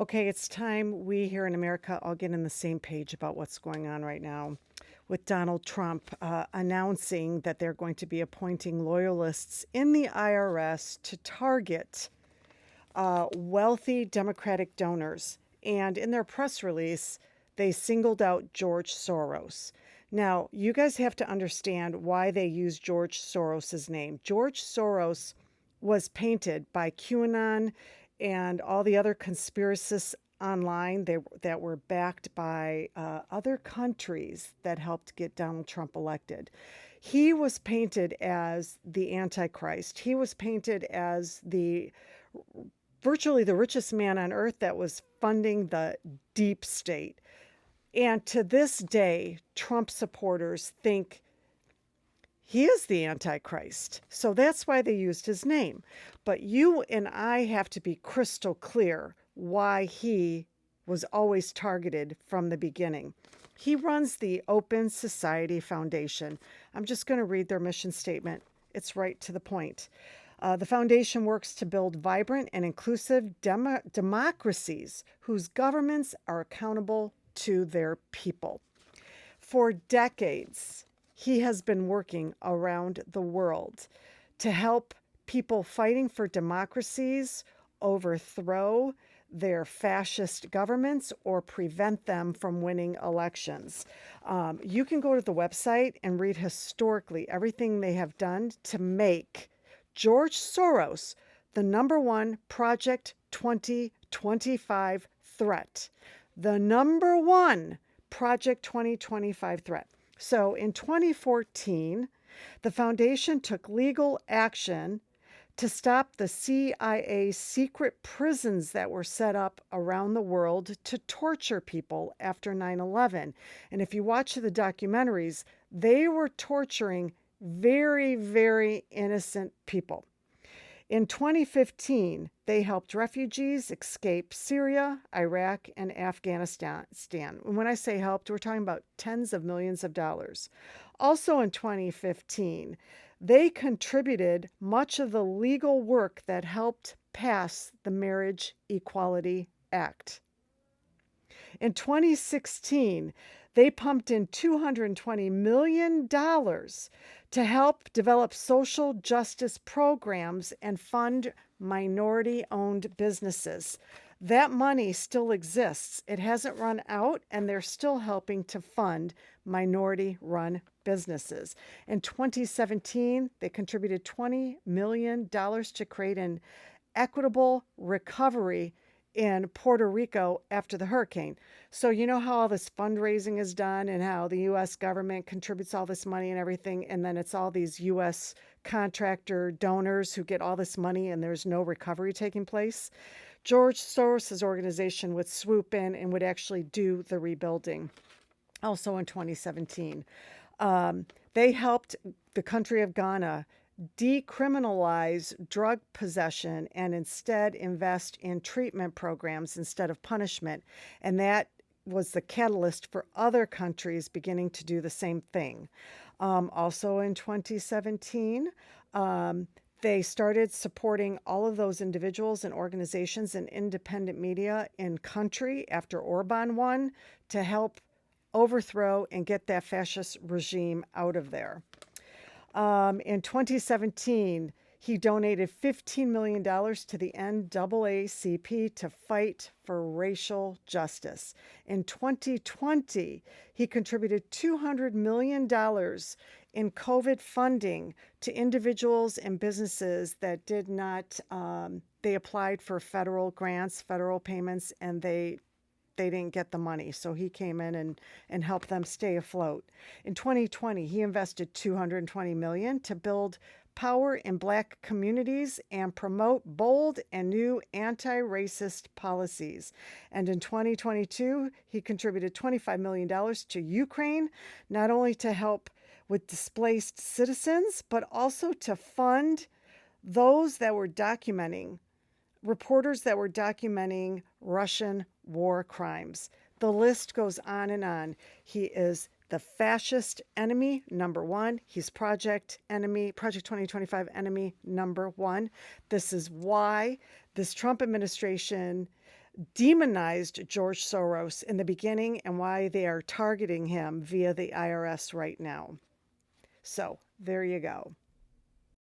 Okay, it's time we here in America all get on the same page about what's going on right now with Donald Trump announcing that they're going to be appointing loyalists in the IRS to target wealthy Democratic donors. And in their press release, they singled out George Soros. Now, you guys have to understand why they use George Soros's name. George Soros was painted by QAnon and all the other conspiracists online that were backed by other countries that helped get Donald Trump elected. He was painted as the Antichrist. He was painted as the virtually the richest man on earth that was funding the deep state. And to this day, Trump supporters think he is the Antichrist. So that's why they used his name. But you and I have to be crystal clear why he was always targeted from the beginning. He runs the Open Society Foundation. I'm just going to read their mission statement. It's right to the point. The foundation works to build vibrant and inclusive democracies whose governments are accountable to their people. For decades, he has been working around the world to help people fighting for democracies overthrow their fascist governments or prevent them from winning elections. You can go to the website and read historically everything they have done to make George Soros the number one Project 2025 threat. The number one Project 2025 threat. So in 2014, the foundation took legal action to stop the CIA secret prisons that were set up around the world to torture people after 9/11. And if you watch the documentaries, they were torturing very, very innocent people. In 2015, they helped refugees escape Syria, Iraq, and Afghanistan. And when I say helped, we're talking about tens of millions of dollars. Also in 2015, they contributed much of the legal work that helped pass the Marriage Equality Act. In 2016, they pumped in $220 million to help develop social justice programs and fund minority owned businesses. That money still exists. It hasn't run out, and they're still helping to fund minority run businesses. In 2017, they contributed $20 million to create an equitable recovery in Puerto Rico after the hurricane. So you know how all this fundraising is done and how the US government contributes all this money and everything, and then it's all these US contractor donors who get all this money and there's no recovery taking place. George Soros' organization would swoop in and would actually do the rebuilding. Also in 2017, they helped the country of Ghana decriminalize drug possession and instead invest in treatment programs instead of punishment. And that was the catalyst for other countries beginning to do the same thing. Also in 2017, they started supporting all of those individuals and organizations and independent media in country after Orban won to help overthrow and get that fascist regime out of there. In 2017, he donated $15 million to the NAACP to fight for racial justice. In 2020, he contributed $200 million in COVID funding to individuals and businesses that did not, they applied for federal grants, federal payments, and they didn't get the money. So he came in and helped them stay afloat. In 2020, he invested $220 million to build power in Black communities and promote bold and new anti-racist policies. And in 2022, he contributed $25 million to Ukraine, not only to help with displaced citizens, but also to fund those that were reporters that were documenting Russian war crimes. The list goes on and on. He is the fascist enemy number one. He's Project 2025 enemy number one. This is why this Trump administration demonized George Soros in the beginning and why they are targeting him via the IRS right now. So there you go.